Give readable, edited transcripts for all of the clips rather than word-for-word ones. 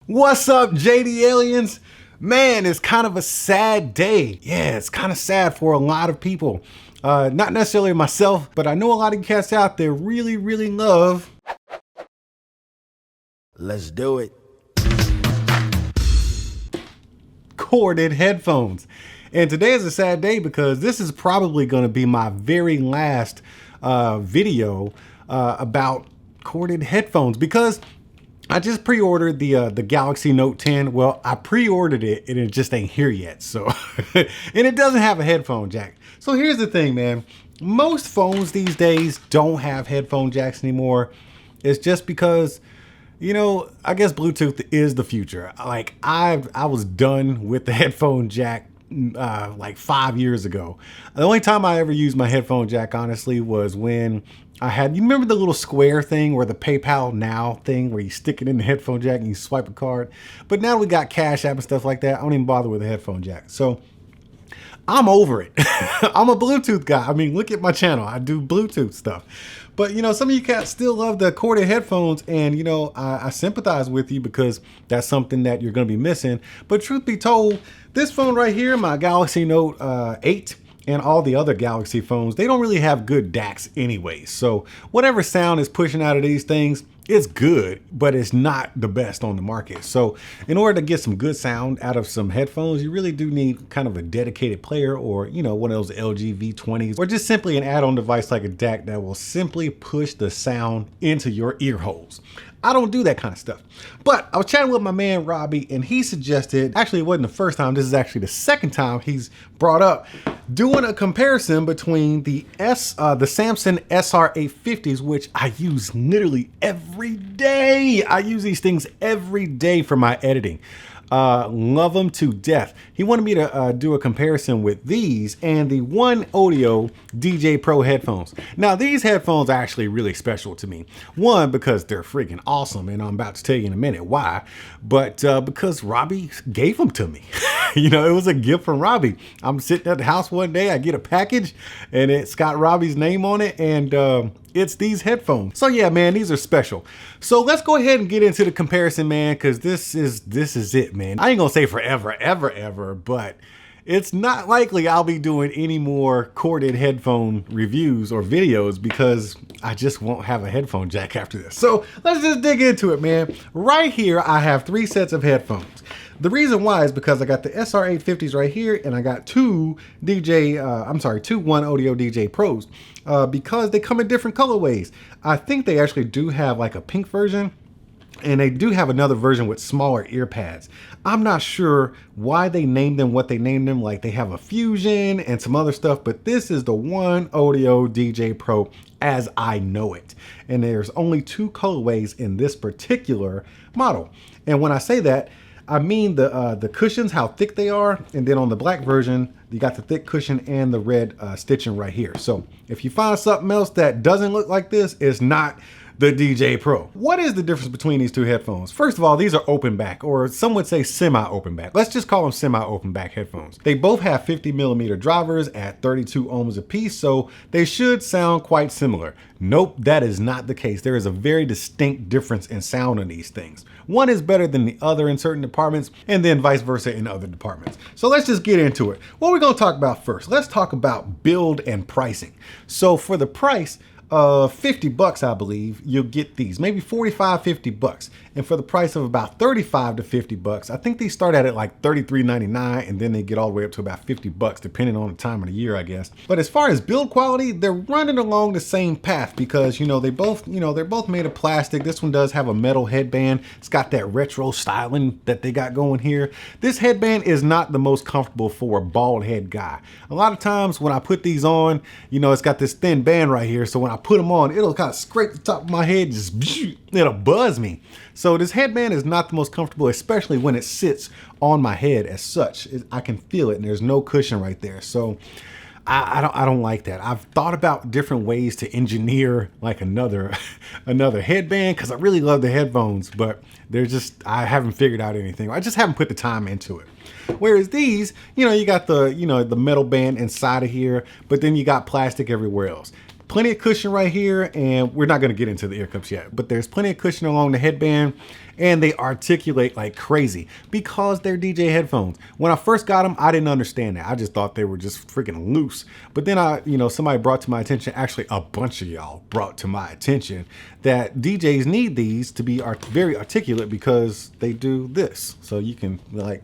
What's up, JD aliens? Man, it's kind of a sad day. Yeah, it's kind of sad for a lot of people. Not necessarily myself, but I know a lot of cats out there really love. Let's do it. Corded headphones. And today is a sad day because this is probably going to be my very last video about corded headphones, because I just pre-ordered the Galaxy Note 10. Well, I pre-ordered it and it just ain't here yet. So, and it doesn't have a headphone jack. So here's the thing, man. Most phones these days don't have headphone jacks anymore. It's just because, you know, I guess Bluetooth is the future. Like I was done with the headphone jack like 5 years ago. The only time I ever used my headphone jack, honestly, was when you remember the little square thing where the PayPal Now thing where you stick it in the headphone jack and you swipe a card. But now we got Cash App and stuff like that. I don't even bother with a headphone jack. So I'm over it. I'm a Bluetooth guy. I mean, look at my channel. I do Bluetooth stuff. But, you know, some of you cats still love the corded headphones, and, you know, I sympathize with you because that's something that you're going to be missing. But truth be told, this phone right here, my Galaxy Note 8, and all the other Galaxy phones, they don't really have good DACs anyway. So whatever sound is pushing out of these things, it's good, but it's not the best on the market. So in order to get some good sound out of some headphones, you really do need kind of a dedicated player, or, you know, one of those LG V20s, or just simply an add-on device like a DAC that will simply push the sound into your ear holes. I don't do that kind of stuff. But I was chatting with my man Robbie, and he suggested, actually it wasn't the first time, this is actually the second time he's brought up doing a comparison between the Samson SR850s, which I use literally every day. I use these things every day for my editing. Love them to death. He wanted me to do a comparison with these and the OneOdio DJ Pro headphones. Now, these headphones are actually really special to me. One, because they're freaking awesome, and I'm about to tell you in a minute why, but because Robbie gave them to me. You know, it was a gift from Robbie. I'm sitting at the house one day, I get a package, and it's got Robbie's name on it, and it's these headphones. So yeah, man, these are special. So let's go ahead and get into the comparison, man, because this is it, man. I ain't gonna say forever, ever, but it's not likely I'll be doing any more corded headphone reviews or videos because I just won't have a headphone jack after this. So let's just dig into it, man. Right here, I have 3 sets of headphones. The reason why is because I got the SR850s right here, and I got two OneOdio DJ Pros because they come in different colorways. I think they actually do have like a pink version, and they do have another version with smaller ear pads. I'm not sure why they named them what they named them. Like they have a Fusion and some other stuff, but this is the OneOdio DJ Pro as I know it. And there's only 2 colorways in this particular model. And when I say that, I mean the cushions, how thick they are, and then on the black version, you got the thick cushion and the red stitching right here. So if you find something else that doesn't look like this, it's not the DJ Pro. What is the difference between these 2 headphones? First of all, these are open back, or some would say semi-open back. Let's just call them semi-open back headphones. They both have 50mm drivers at 32 ohms a piece, so they should sound quite similar. Nope, that is not the case. There is a very distinct difference in sound on these things. One is better than the other in certain departments, and then vice versa in other departments. So let's just get into it. What we're gonna talk about first, let's talk about build and pricing. So for the price, 50 bucks, I believe, you'll get these, maybe 45, 50 bucks. And for the price of about 35 to 50 bucks, I think these start at like $33.99, and then they get all the way up to about 50 bucks, depending on the time of the year, I guess. But as far as build quality, they're running along the same path because, you know, they're both made of plastic. This one does have a metal headband. It's got that retro styling that they got going here. This headband is not the most comfortable for a bald head guy. A lot of times when I put these on, you know, it's got this thin band right here. So when I put them on, it'll kind of scrape the top of my head, just it'll buzz me. So this headband is not the most comfortable, especially when it sits on my head as such. I can feel it, and there's no cushion right there. So I don't like that. I've thought about different ways to engineer like another headband, because I really love the headphones, but I haven't figured out anything. I just haven't put the time into it. Whereas these, you know, you got the metal band inside of here, but then you got plastic everywhere else. plenty of cushion right here, and we're not going to get into the ear cups yet, but there's plenty of cushion along the headband, and they articulate like crazy because they're DJ headphones. When I first got them, I didn't understand that. I just thought they were just freaking loose. But then somebody brought to my attention, actually a bunch of y'all brought to my attention, that DJs need these to be very articulate because they do this. So you can like,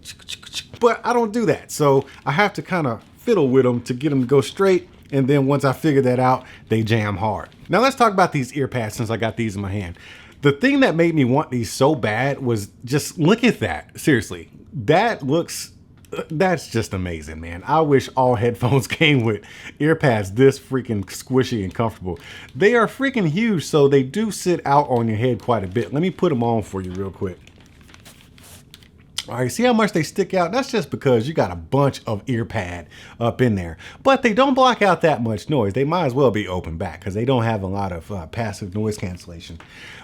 but I don't do that. So I have to kind of fiddle with them to get them to go straight. And then once I figure that out, they jam hard. Now let's talk about these ear pads since I got these in my hand. The thing that made me want these so bad was just look at that. Seriously, that's just amazing, man. I wish all headphones came with ear pads this freaking squishy and comfortable. They are freaking huge, so they do sit out on your head quite a bit. Let me put them on for you real quick. All right, see how much they stick out? That's just because you got a bunch of ear pad up in there. But they don't block out that much noise. They might as well be open back because they don't have a lot of passive noise cancellation.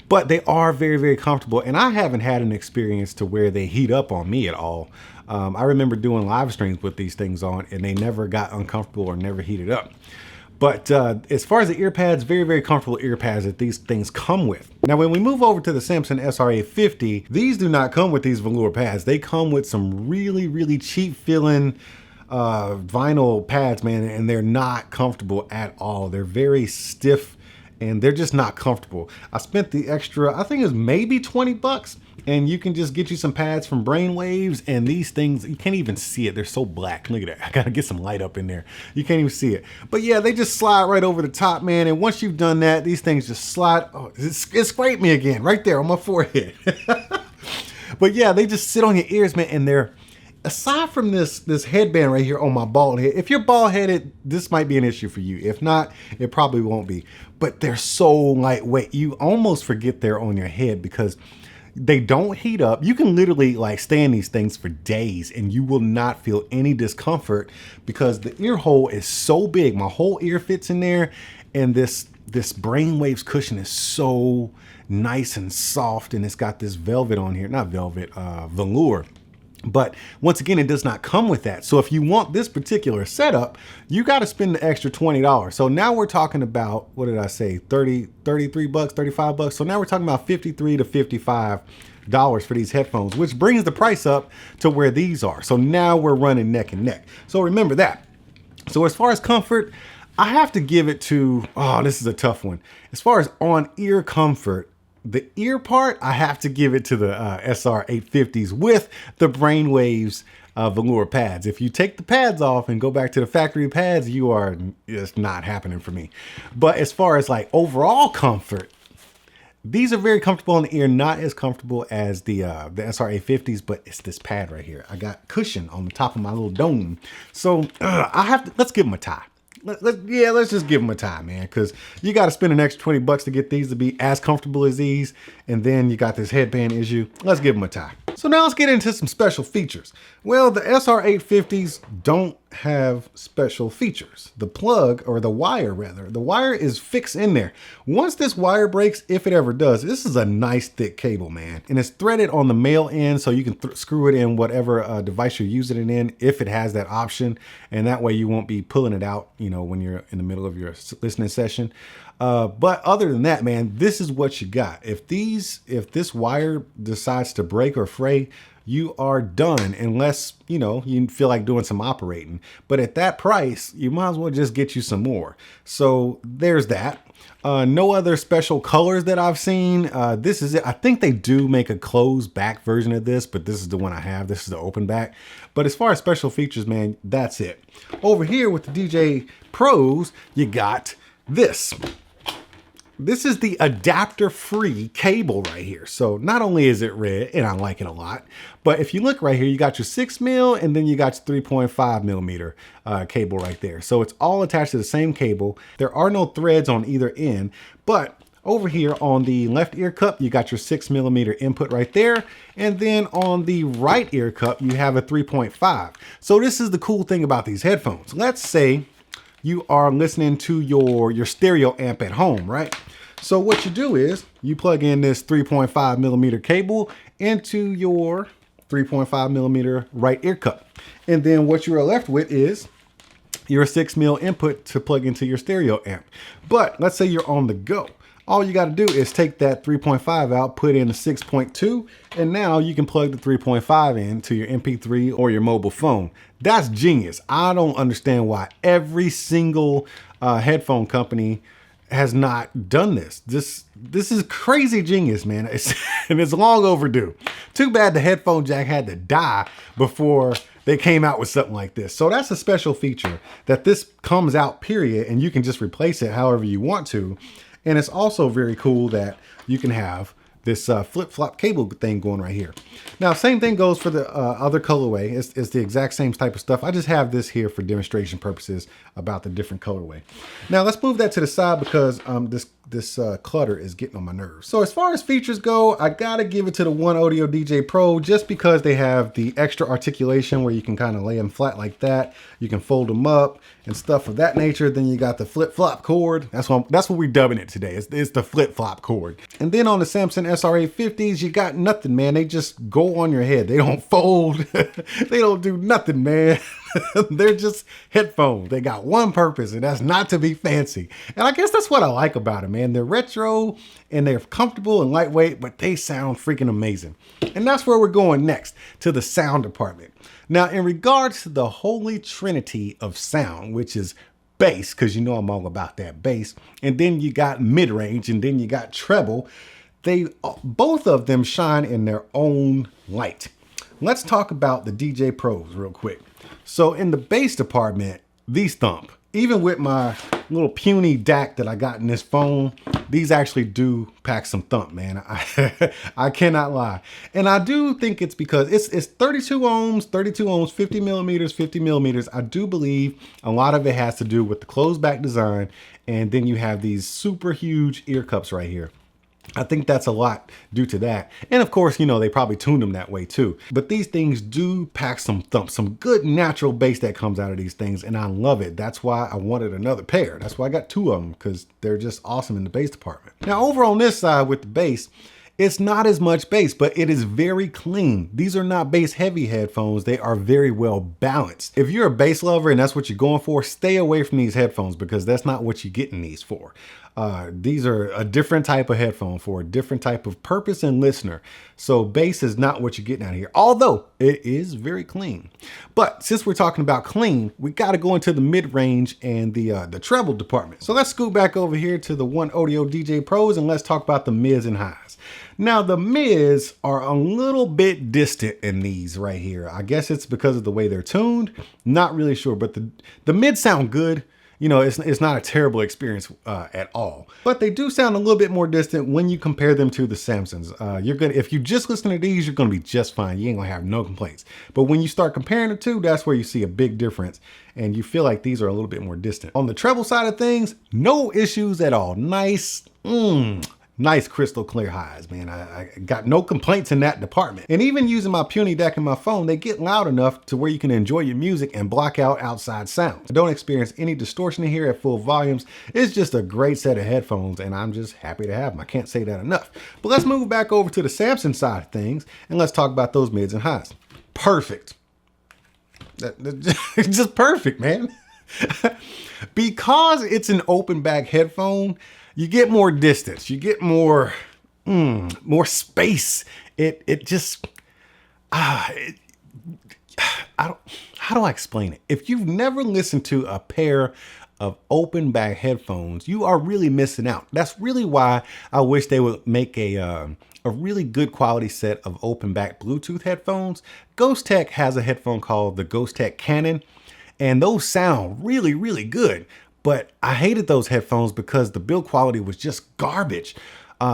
But they are very, very comfortable. And I haven't had an experience to where they heat up on me at all. I remember doing live streams with these things on and they never got uncomfortable or never heated up. But as far as the ear pads, very, very comfortable ear pads that these things come with. Now, when we move over to the Samson SR850, these do not come with these velour pads. They come with some really, really cheap feeling vinyl pads, man, and they're not comfortable at all. They're very stiff and they're just not comfortable. I spent the extra, I think it was maybe 20 bucks. And you can just get you some pads from Brainwaves, and these things, you can't even see it. They're so black. Look at that. I gotta get some light up in there. You can't even see it. But yeah, they just slide right over the top, man. And once you've done that, these things just slide. Oh, it scraped me again, right there on my forehead. But yeah, they just sit on your ears, man. And they're, aside from this headband right here on my bald head, if you're bald headed, this might be an issue for you. If not, it probably won't be. But they're so lightweight. You almost forget they're on your head because they don't heat up. You can literally like stay in these things for days and you will not feel any discomfort because the ear hole is so big. My whole ear fits in there, and this Brainwaves cushion is so nice and soft, and it's got this velvet on here, not velvet, velour. But once again, it does not come with that. So if you want this particular setup, you got to spend the extra $20. So now we're talking about, what did I say? 33 bucks, 35 bucks. So now we're talking about $53 to $55 for these headphones, which brings the price up to where these are. So now we're running neck and neck. So remember that. So as far as comfort, I have to give it to, oh, this is a tough one. As far as on ear comfort, the ear part, I have to give it to the SR850s with the Brainwaves velour pads. If you take the pads off and go back to the factory pads, it's not happening for me. But as far as like overall comfort, these are very comfortable in the ear, not as comfortable as the SR850s, but it's this pad right here. I got cushion on the top of my little dome. So let's give them a tie. Let's just give them a tie, man, because you got to spend an extra 20 bucks to get these to be as comfortable as these, and then you got this headband issue. Let's give them a tie. So now let's get into some special features. Well, the SR850s don't have special features. The plug, or the wire rather, the wire is fixed in there. Once this wire breaks, if it ever does, this is a nice thick cable, man, and it's threaded on the male end, so you can screw it in whatever device you're using it in, if it has that option, and that way you won't be pulling it out, you know, when you're in the middle of your listening session. But other than that, man, this is what you got. If this wire decides to break or fray, you are done, unless, you know, you feel like doing some operating. But at that price, you might as well just get you some more. So there's that. No other special colors that I've seen. This is it. I think they do make a closed back version of this, but this is the one I have. This is the open back. But as far as special features, man, that's it. Over here with the DJ Pros, you got this. This is the adapter-free cable right here. So not only is it red, and I like it a lot, but if you look right here, you got your 6mm and then you got your 3.5mm cable right there. So it's all attached to the same cable. There are no threads on either end, but over here on the left ear cup, you got your 6mm input right there. And then on the right ear cup, you have a 3.5. So this is the cool thing about these headphones. Let's say you are listening to your stereo amp at home, right? So what you do is you plug in this 3.5mm cable into your 3.5mm right ear cup. And then what you are left with is your 6mm input to plug into your stereo amp. But let's say you're on the go. All you got to do is take that 3.5 out, put in a 6.2, and now you can plug the 3.5 in to your MP3 or your mobile phone. That's genius. I don't understand why every single headphone company has not done this. This is crazy genius, man. And it's long overdue. Too bad the headphone jack had to die before they came out with something like this. So that's a special feature, that this comes out, period, and you can just replace it however you want to. And it's also very cool that you can have this flip-flop cable thing going right here. Now, same thing goes for the other colorway. It's the exact same type of stuff. I just have this here for demonstration purposes about the different colorway. Now, let's move that to the side because this clutter is getting on my nerves. So as far as features go, I gotta give it to the OneOdio DJ Pro just because they have the extra articulation where you can kind of lay them flat like that. You can fold them up and stuff of that nature. Then you got the flip-flop cord. That's what we're dubbing it today. It's the flip-flop cord. And then on the Samson SR850s, you got nothing, man. They just go on your head. They don't fold. They don't do nothing, man. They're just headphones. They got one purpose, and that's not to be fancy. And I guess that's what I like about them, man. They're retro and they're comfortable and lightweight, but they sound freaking amazing. And that's where we're going next, to the sound department. Now, in regards to the holy trinity of sound, which is bass, because you know I'm all about that bass, and then you got mid-range, and then you got treble, both of them shine in their own light. Let's talk about the DJ Pros real quick. So in the bass department, these thump. Even with my little puny DAC that I got in this phone, these actually do pack some thump, man. I cannot lie. And I do think it's because it's 32 ohms, 50 millimeters. I do believe a lot of it has to do with the closed back design. And then you have these super huge ear cups right here. I think that's a lot due to that. And of course, you know, they probably tuned them that way too. But these things do pack some thump, some good natural bass that comes out of these things. And I love it. That's why I wanted another pair. That's why I got two of them, because they're just awesome in the bass department. Now over on this side with the bass, it's not as much bass, but it is very clean. These are not bass heavy headphones. They are very well balanced. If you're a bass lover and that's what you're going for, stay away from these headphones because that's not what you're getting these for. These are a different type of headphone for a different type of purpose and listener. So bass is not what you're getting out of here, although it is very clean. But since we're talking about clean, we got to go into the mid-range and the treble department. So let's scoot back over here to the OneOdio DJ Pros and let's talk about the mids and highs. Now the mids are a little bit distant in these right here. I guess it's because of the way they're tuned. Not really sure, but the mids sound good. You know, it's not a terrible experience at all, but they do sound a little bit more distant when you compare them to the Samsons. If you just listen to these, you're gonna be just fine. You ain't gonna have no complaints. But when you start comparing the two, that's where you see a big difference and you feel like these are a little bit more distant. On the treble side of things, no issues at all. Nice, nice crystal clear highs, man. I got no complaints in that department. And even using my puny DAC in my phone, they get loud enough to where you can enjoy your music and block out outside sounds. I don't experience any distortion in here at full volumes. It's just a great set of headphones and I'm just happy to have them. I can't say that enough. But let's move back over to the Samson side of things and let's talk about those mids and highs. Perfect. It's just perfect, man. Because it's an open back headphone, you get more distance, you get more space. How do I explain it? If you've never listened to a pair of open back headphones, you are really missing out. That's really why I wish they would make a really good quality set of open back Bluetooth headphones. Ghost Tech has a headphone called the Ghost Tech Canon, and those sound really, really good. But I hated those headphones because the build quality was just garbage.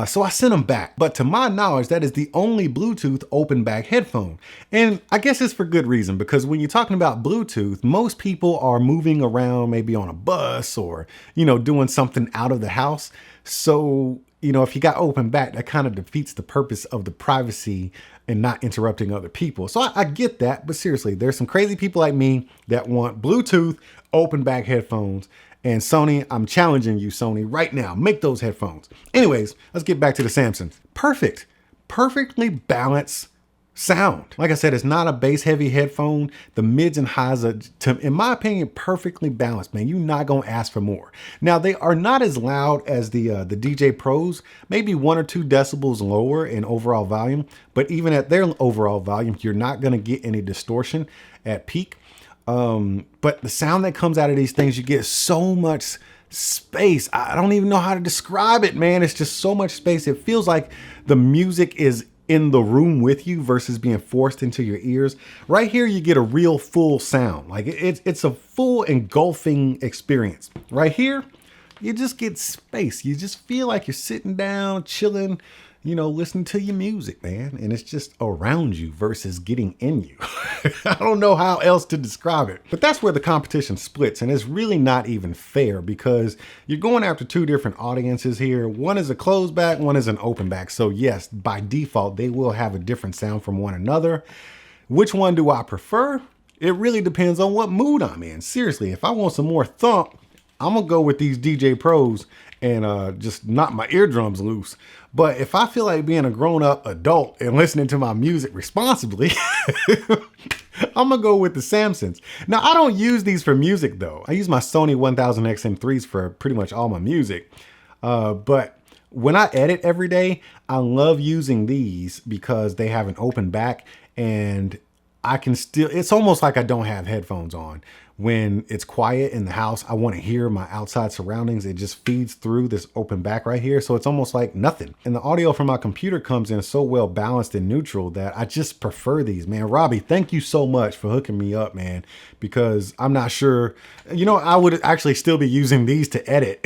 So I sent them back. But to my knowledge, that is the only Bluetooth open back headphone. And I guess it's for good reason, because when you're talking about Bluetooth, most people are moving around maybe on a bus or, you know, doing something out of the house. So, you know, if you got open back, that kind of defeats the purpose of the privacy and not interrupting other people. So I get that, but seriously, there's some crazy people like me that want Bluetooth open back headphones. And Sony, I'm challenging you, Sony, right now, make those headphones. Anyways, let's get back to the Samsons. Perfect, perfectly balanced sound. Like I said, it's not a bass heavy headphone. The mids and highs are, in my opinion, perfectly balanced, man. You're not gonna ask for more. Now, they are not as loud as the DJ Pros, maybe 1 or 2 decibels lower in overall volume, but even at their overall volume, you're not gonna get any distortion at peak. But the sound that comes out of these things, you get so much space. I don't even know how to describe it, man. It's just so much space. It feels like the music is in the room with you versus being forced into your ears. Right here, you get a real full sound. Like it's a full engulfing experience. Right here, you just get space. You just feel like you're sitting down, chilling, you know, listening to your music, man. And it's just around you versus getting in you. I don't know how else to describe it, but that's where the competition splits. And it's really not even fair because you're going after 2 different audiences here. One is a closed back, one is an open back. So yes, by default, they will have a different sound from one another. Which one do I prefer? It really depends on what mood I'm in. Seriously, if I want some more thump, I'm gonna go with these DJ Pros and just knock my eardrums loose. But if I feel like being a grown-up adult and listening to my music responsibly, I'm gonna go with the Samsons. Now, I don't use these for music though. I use my Sony 1000XM3s for pretty much all my music. But when I edit every day, I love using these because they have an open back and I can still, it's almost like I don't have headphones on. When it's quiet in the house, I want to hear my outside surroundings. It just feeds through this open back right here. So it's almost like nothing. And the audio from my computer comes in so well balanced and neutral that I just prefer these, man. Robbie, thank you so much for hooking me up, man, because I'm not sure, you know, I would actually still be using these to edit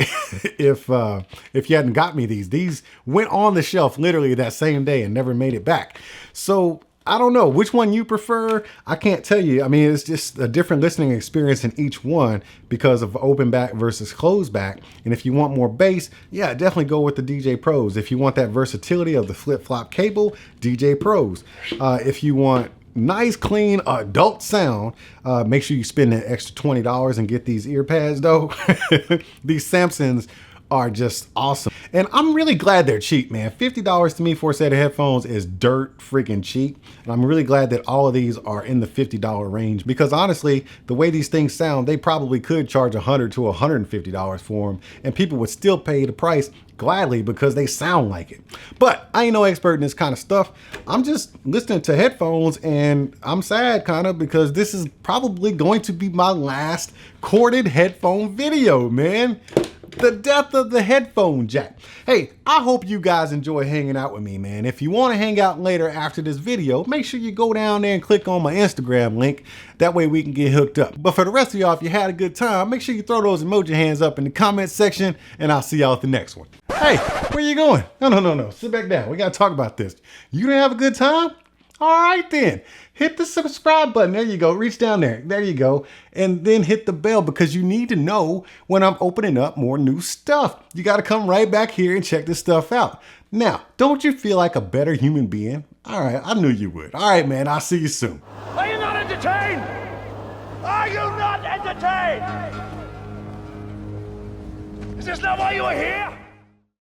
if you hadn't got me these. These went on the shelf literally that same day and never made it back. So I don't know which one you prefer. I can't tell you. I mean, it's just a different listening experience in each one because of open back versus closed back. And if you want more bass, yeah, definitely go with the DJ Pros. If you want that versatility of the flip-flop cable, DJ Pros. If you want nice, clean, adult sound, make sure you spend that extra $20 and get these ear pads though. These Samsons are just awesome. And I'm really glad they're cheap, man. $50 to me for a set of headphones is dirt freaking cheap. And I'm really glad that all of these are in the $50 range because honestly, the way these things sound, they probably could charge $100 to $150 for them and people would still pay the price gladly because they sound like it. But I ain't no expert in this kind of stuff. I'm just listening to headphones and I'm sad kind of because this is probably going to be my last corded headphone video, man. The death of the headphone jack. Hey, I hope you guys enjoy hanging out with me, man. If you want to hang out later after this video, make sure you go down there and click on my Instagram link. That way we can get hooked up. But for the rest of y'all, if you had a good time, make sure you throw those emoji hands up in the comment section and I'll see y'all at the next one. Hey, where you going? No. Sit back down. We got to talk about this. You didn't have a good time? All right then, hit the subscribe button. There you go, reach down there. There you go. And then hit the bell because you need to know when I'm opening up more new stuff. You got to come right back here and check this stuff out. Now, don't you feel like a better human being? All right, I knew you would. All right, man, I'll see you soon. Are you not entertained? Are you not entertained? Is this not why you are here?